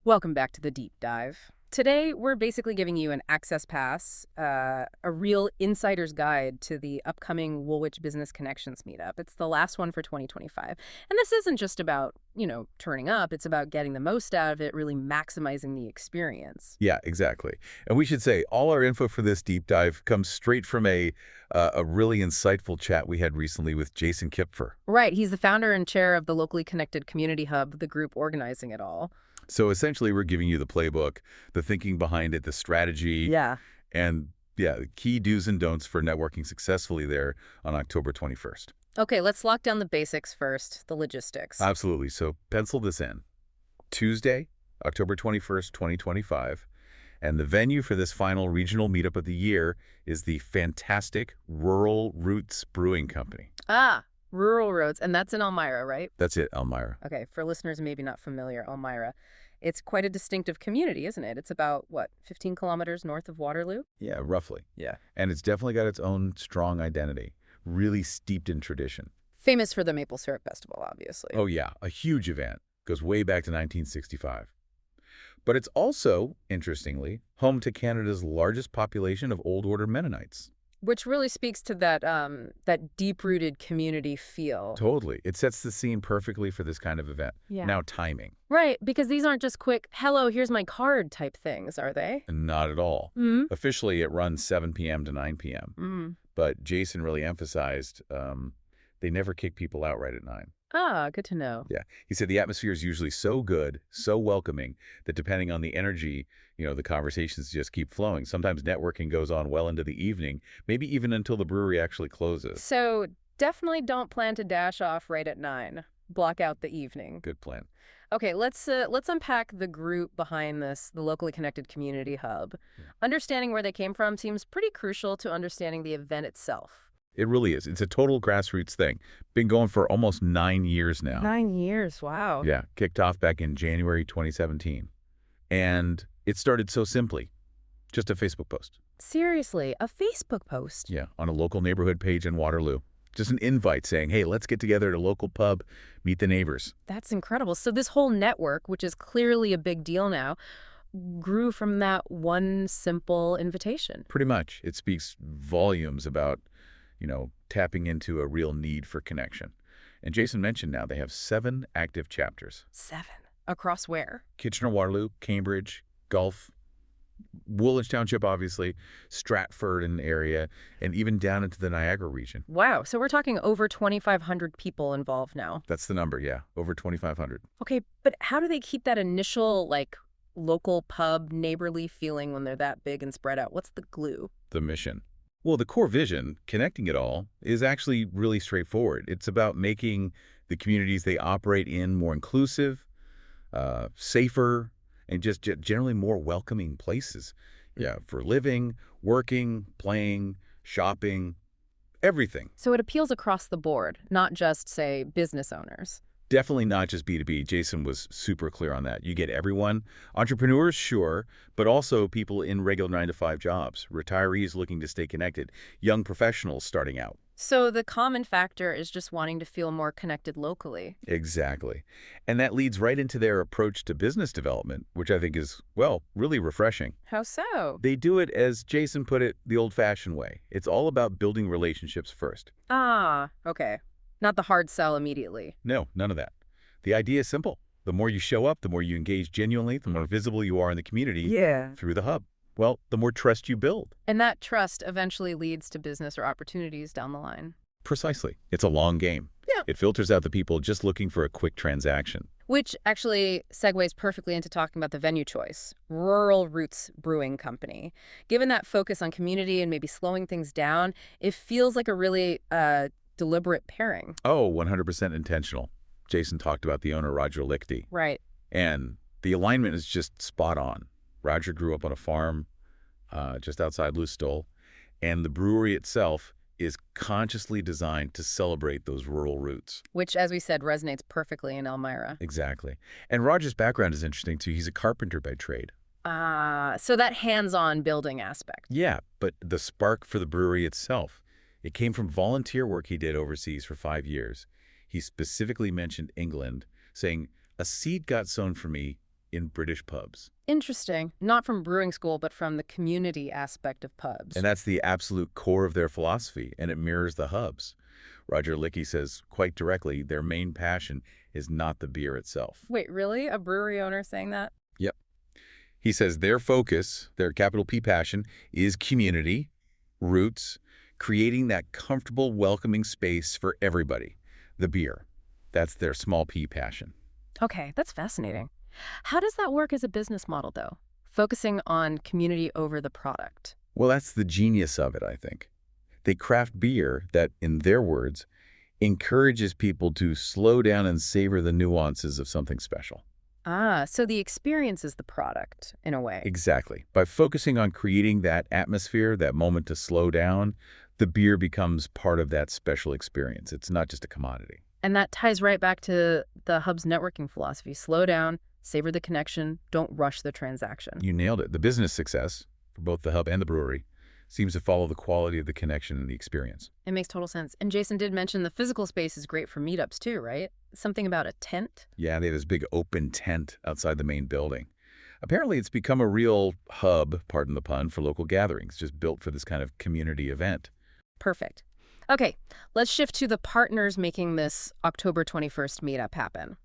Welcome back to the deep dive. Today, we're basically giving you an access pass, a real insider's guide to the upcoming Woolwich Business Connections meetup. It's the last one for 2025. And this isn't just about, turning up. It's about getting the most out of it, really maximizing the experience. Yeah, exactly. And we should say all our info for this deep dive comes straight from a really insightful chat we had recently with Jason Kipfer. Right. He's the founder and chair of the locally connected community hub, the group organizing it all. So essentially, we're giving you the playbook, the thinking behind it, the strategy, Yeah. and the key do's and don'ts for networking successfully there on October 21st. Okay, let's lock down the basics first, the logistics. Absolutely. So pencil this in. Tuesday, October 21st, 2025. And the venue for this final regional meetup of the year is the fantastic Rural Roots Brewing Company. Rural roads, and that's in Elmira, right? That's it, Elmira. Okay, for listeners maybe not familiar, Elmira. It's quite a distinctive community, isn't it? It's about, 15 kilometers north of Waterloo? Yeah, roughly. Yeah. And it's definitely got its own strong identity, really steeped in tradition. Famous for the Maple Syrup Festival, obviously. Oh, yeah, a huge event. Goes way back to 1965. But it's also, interestingly, home to Canada's largest population of Old Order Mennonites. Which really speaks to that deep-rooted community feel. Totally. It sets the scene perfectly for this kind of event. Yeah. Now, timing. Right, because these aren't just quick, hello, here's my card type things, are they? Not at all. Mm-hmm. Officially, it runs 7 p.m. to 9 p.m. Mm-hmm. But Jason really emphasized they never kick people out right at 9. Good to know. Yeah. He said the atmosphere is usually so good, so welcoming, that depending on the energy, the conversations just keep flowing. Sometimes networking goes on well into the evening, maybe even until the brewery actually closes. So definitely don't plan to dash off right at 9. Block out the evening. Good plan. Okay, let's unpack the group behind this, the locally connected community hub. Yeah. Understanding where they came from seems pretty crucial to understanding the event itself. It really is. It's a total grassroots thing. Been going for almost 9 years now. 9 years, wow. Yeah, kicked off back in January 2017. And it started so simply. Just a Facebook post. Seriously, a Facebook post? Yeah, on a local neighborhood page in Waterloo. Just an invite saying, hey, let's get together at a local pub, meet the neighbors. That's incredible. So this whole network, which is clearly a big deal now, grew from that one simple invitation. Pretty much. It speaks volumes about tapping into a real need for connection. And Jason mentioned now they have 7 active chapters. 7? Across where? Kitchener-Waterloo, Cambridge, Gulf, Woolwich Township, obviously, Stratford and area, and even down into the Niagara region. Wow, so we're talking over 2,500 people involved now. That's the number, yeah, over 2,500. Okay, but how do they keep that initial, local pub, neighborly feeling when they're that big and spread out? What's the glue? The mission. Well, the core vision, connecting it all, is actually really straightforward. It's about making the communities they operate in more inclusive, safer, and just generally more welcoming places. Yeah, for living, working, playing, shopping, everything. So it appeals across the board, not just, say, business owners. Definitely not just B2B. Jason was super clear on that. You get everyone. Entrepreneurs, sure, but also people in regular 9-to-5 jobs, retirees looking to stay connected, young professionals starting out. So the common factor is just wanting to feel more connected locally. Exactly. And that leads right into their approach to business development, which I think is, really refreshing. How so? They do it, as Jason put it, the old-fashioned way. It's all about building relationships first. Okay. Not the hard sell immediately. No, none of that. The idea is simple. The more you show up, the more you engage genuinely, the more visible you are in the community through the hub. Well, the more trust you build. And that trust eventually leads to business or opportunities down the line. Precisely. It's a long game. Yeah. It filters out the people just looking for a quick transaction. Which actually segues perfectly into talking about the venue choice, Rural Roots Brewing Company. Given that focus on community and maybe slowing things down, it feels like a really deliberate pairing. Oh, 100% intentional. Jason talked about the owner, Roger Lichty. Right. And the alignment is just spot on. Roger grew up on a farm just outside Lustol, and the brewery itself is consciously designed to celebrate those rural roots. Which, as we said, resonates perfectly in Elmira. Exactly. And Roger's background is interesting, too. He's a carpenter by trade. So that hands-on building aspect. Yeah, but the spark for the brewery itself, it came from volunteer work he did overseas for 5 years. He specifically mentioned England, saying, "A seed got sown for me in British pubs. Interesting. Not from brewing school, but from the community aspect of pubs. And that's the absolute core of their philosophy, and it mirrors the hubs. Roger Lickey says quite directly their main passion is not the beer itself. Wait, really? A brewery owner saying that? Yep. He says their focus, their capital P passion, is community, roots, creating that comfortable, welcoming space for everybody. The beer. That's their small p passion. Okay, that's fascinating. How does that work as a business model, though? Focusing on community over the product. Well, that's the genius of it, I think. They craft beer that, in their words, encourages people to slow down and savor the nuances of something special. Ah, so the experience is the product, in a way. Exactly. By focusing on creating that atmosphere, that moment to slow down, the beer becomes part of that special experience. It's not just a commodity. And that ties right back to the hub's networking philosophy. Slow down, savor the connection, don't rush the transaction. You nailed it. The business success, for both the hub and the brewery, seems to follow the quality of the connection and the experience. It makes total sense. And Jason did mention the physical space is great for meetups too, right? Something about a tent? Yeah, they have this big open tent outside the main building. Apparently, it's become a real hub, pardon the pun, for local gatherings, just built for this kind of community event. Perfect. Okay, let's shift to the partners making this October 21st meetup happen.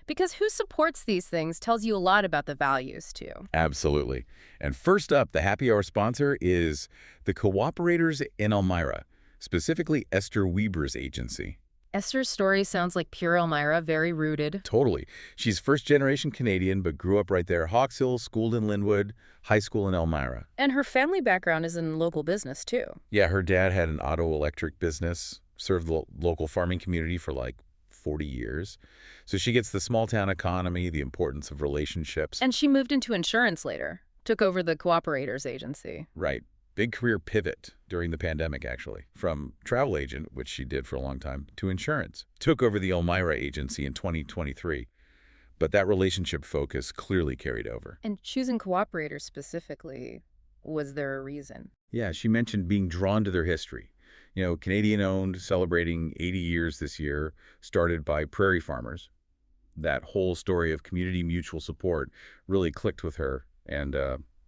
Because who supports these things tells you a lot about the values, too. Absolutely. And first up, the happy hour sponsor is the Cooperators in Elmira, specifically Esther Weber's agency. Esther's story sounds like pure Elmira, very rooted. Totally. She's first-generation Canadian, but grew up right there. Hawks Hill, schooled in Linwood, high school in Elmira. And her family background is in local business, too. Yeah, her dad had an auto electric business, served the local farming community for like 40 years. So she gets the small-town economy, the importance of relationships. And she moved into insurance later, took over the Cooperators agency. Right. Big career pivot during the pandemic, actually, from travel agent, which she did for a long time, to insurance. Took over the Elmira agency in 2023, but that relationship focus clearly carried over. And choosing Cooperators specifically, was there a reason? Yeah, she mentioned being drawn to their history. You know, Canadian-owned, celebrating 80 years this year, started by prairie farmers. That whole story of community mutual support really clicked with her and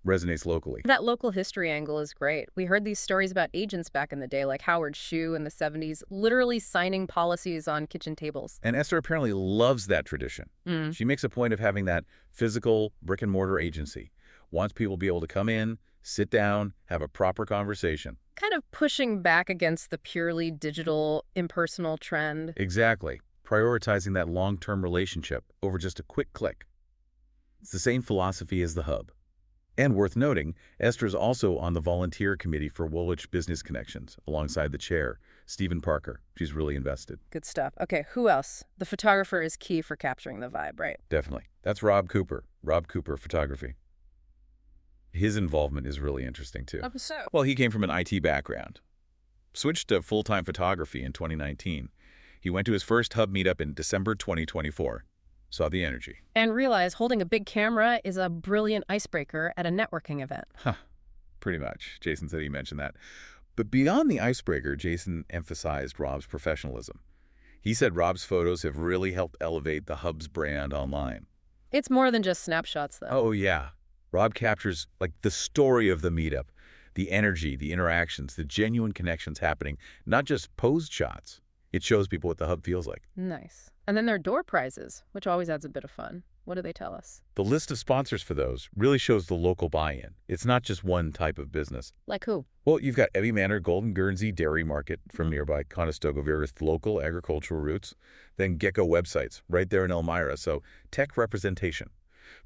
resonates locally. That local history angle is great. We heard these stories about agents back in the day, like Howard Shue in the 70s, literally signing policies on kitchen tables. And Esther apparently loves that tradition. She makes a point of having that physical brick-and-mortar agency. Wants people to be able to come in, sit down, have a proper conversation. Kind of pushing back against the purely digital, impersonal trend. Exactly. Prioritizing that long-term relationship over just a quick click. It's the same philosophy as the hub. And worth noting, Esther's also on the volunteer committee for Woolwich Business Connections, alongside the chair, Stephen Parker. She's really invested. Good stuff. Okay, who else? The photographer is key for capturing the vibe, right? Definitely. That's Rob Cooper. Rob Cooper Photography. His involvement is really interesting, too. So? Well, he came from an IT background. Switched to full-time photography in 2019. He went to his first hub meetup in December 2024. Saw the energy. And realized holding a big camera is a brilliant icebreaker at a networking event. Pretty much. Jason said he mentioned that. But beyond the icebreaker, Jason emphasized Rob's professionalism. He said Rob's photos have really helped elevate the hub's brand online. It's more than just snapshots, though. Oh, yeah. Rob captures, like, the story of the meetup, the energy, the interactions, the genuine connections happening, not just posed shots. It shows people what the hub feels like. Nice. And then there are door prizes, which always adds a bit of fun. What do they tell us? The list of sponsors for those really shows the local buy-in. It's not just one type of business. Like who? Well, you've got Ebby Manor Golden Guernsey Dairy Market from nearby Conestoga with local agricultural roots. Then Gecko Websites right there in Elmira, so tech representation.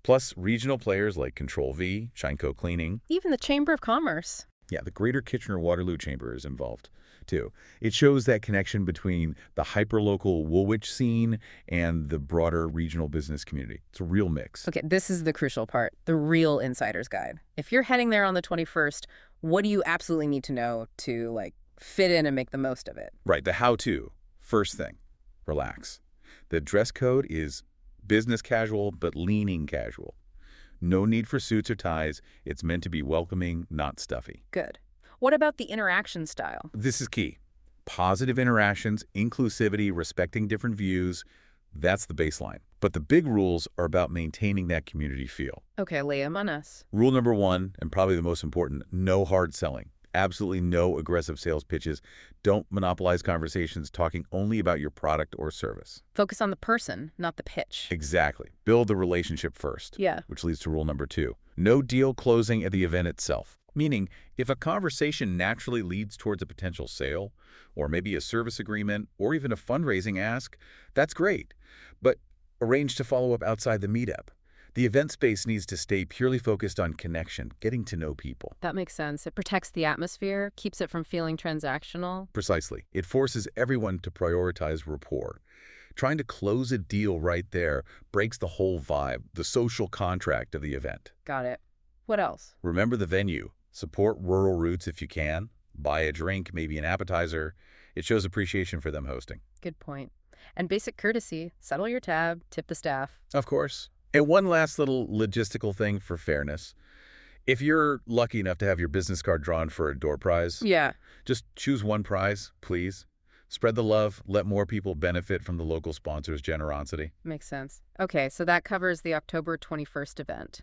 Plus regional players like Control V, Shineco Cleaning. Even the Chamber of Commerce. Yeah, the Greater Kitchener-Waterloo Chamber is involved, too. It shows that connection between the hyperlocal Woolwich scene and the broader regional business community. It's a real mix. Okay, this is the crucial part, the real insider's guide. If you're heading there on the 21st, what do you absolutely need to know to, like, fit in and make the most of it? Right, the how-to. First thing, relax. The dress code is business casual, but leaning casual. No need for suits or ties. It's meant to be welcoming, not stuffy. Good. What about the interaction style? This is key. Positive interactions, inclusivity, respecting different views. That's the baseline. But the big rules are about maintaining that community feel. Okay, lay 'em on us. Rule number one, and probably the most important, no hard selling. Absolutely no aggressive sales pitches. Don't monopolize conversations talking only about your product or service. Focus on the person, not the pitch. Exactly. Build the relationship first, Yeah. which leads to rule number two. No deal closing at the event itself. Meaning, if a conversation naturally leads towards a potential sale, or maybe a service agreement, or even a fundraising ask, that's great. But arrange to follow up outside the meetup. The event space needs to stay purely focused on connection, getting to know people. That makes sense. It protects the atmosphere, keeps it from feeling transactional. Precisely. It forces everyone to prioritize rapport. Trying to close a deal right there breaks the whole vibe, the social contract of the event. Got it. What else? Remember the venue. Support rural roots if you can. Buy a drink, maybe an appetizer. It shows appreciation for them hosting. Good point. And basic courtesy, settle your tab, tip the staff. Of course. And one last little logistical thing for fairness. If you're lucky enough to have your business card drawn for a door prize, Yeah. just choose one prize, please. Spread the love. Let more people benefit from the local sponsors' generosity. Makes sense. Okay, so that covers the October 21st event.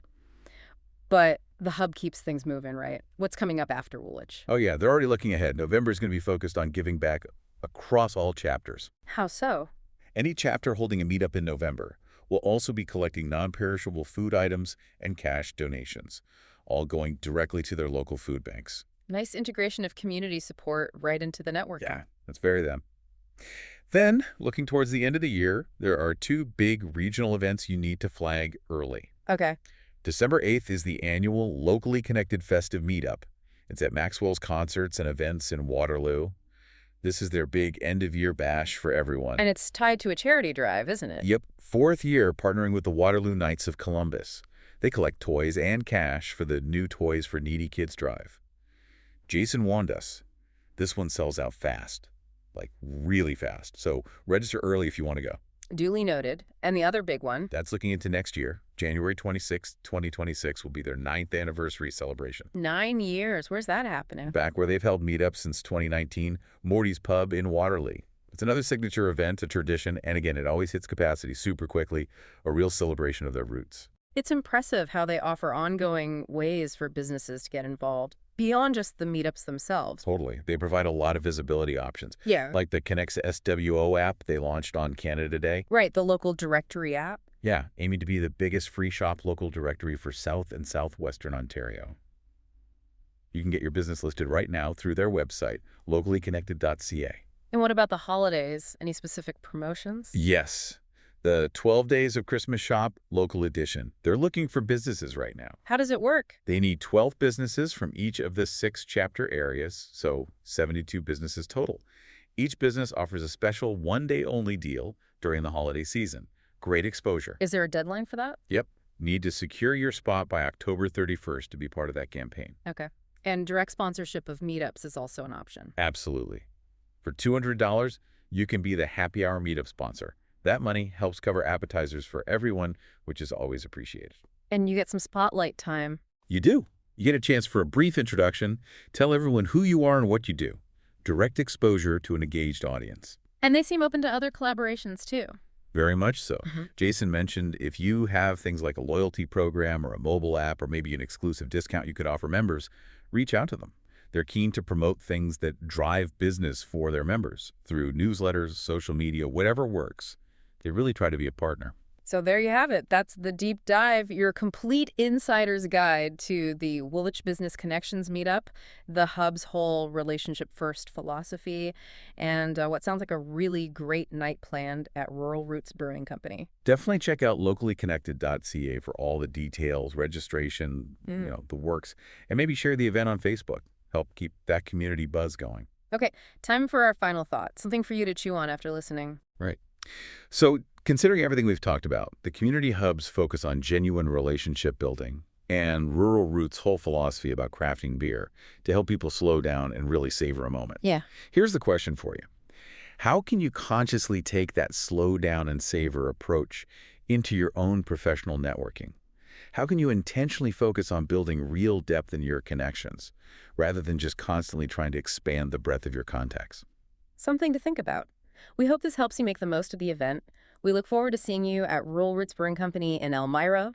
But the hub keeps things moving, right? What's coming up after Woolwich? Oh yeah, they're already looking ahead. November is going to be focused on giving back across all chapters. How so? Any chapter holding a meetup in November will also be collecting non-perishable food items and cash donations, all going directly to their local food banks. Nice integration of community support right into the networking. Yeah, that's very them. Then, looking towards the end of the year, there are two big regional events you need to flag early. Okay. December 8th is the annual locally connected festive meetup. It's at Maxwell's Concerts and Events in Waterloo. This is their big end-of-year bash for everyone. And it's tied to a charity drive, isn't it? Yep, fourth year partnering with the Waterloo Knights of Columbus. They collect toys and cash for the New Toys for Needy Kids drive. Jason warned us, this one sells out fast, like really fast. So register early if you want to go. Duly noted. And the other big one? That's looking into next year. January 26th, 2026 will be their 9th anniversary celebration. 9 years. Where's that happening? Back where they've held meetups since 2019, Morty's Pub in Waterloo. It's another signature event, a tradition, and again, it always hits capacity super quickly, a real celebration of their roots. It's impressive how they offer ongoing ways for businesses to get involved, beyond just the meetups themselves. Totally. They provide a lot of visibility options, Yeah. like the Connects SWO app they launched on Canada Day. Right, the local directory app. Yeah, aiming to be the biggest free shop local directory for South and Southwestern Ontario. You can get your business listed right now through their website, locallyconnected.ca. And what about the holidays? Any specific promotions? Yes, the 12 Days of Christmas Shop Local Edition. They're looking for businesses right now. How does it work? They need 12 businesses from each of the 6 chapter areas, so 72 businesses total. Each business offers a special one-day-only deal during the holiday season. Great exposure. Is there a deadline for that? Yep. Need to secure your spot by October 31st to be part of that campaign. Okay. And direct sponsorship of meetups is also an option. Absolutely. For $200, you can be the happy hour meetup sponsor. That money helps cover appetizers for everyone, which is always appreciated. And you get some spotlight time. You do. You get a chance for a brief introduction, tell everyone who you are and what you do. Direct exposure to an engaged audience. And they seem open to other collaborations, too. Very much so. Mhm. Jason mentioned if you have things like a loyalty program or a mobile app or maybe an exclusive discount you could offer members, reach out to them. They're keen to promote things that drive business for their members through newsletters, social media, whatever works. They really try to be a partner. So there you have it. That's the deep dive, your complete insider's guide to the Woolwich Business Connections meetup, the hub's whole relationship-first philosophy, and what sounds like a really great night planned at Rural Roots Brewing Company. Definitely check out locallyconnected.ca for all the details, registration, the works, and maybe share the event on Facebook. Help keep that community buzz going. Okay, time for our final thought, something for you to chew on after listening. Right. So, considering everything we've talked about, the community hubs focus on genuine relationship building and Rural Roots' whole philosophy about crafting beer to help people slow down and really savor a moment. Yeah. Here's the question for you. How can you consciously take that slow down and savor approach into your own professional networking? How can you intentionally focus on building real depth in your connections rather than just constantly trying to expand the breadth of your contacts? Something to think about. We hope this helps you make the most of the event, We look forward to seeing you at Rural Roots Brewing Company in Elmira,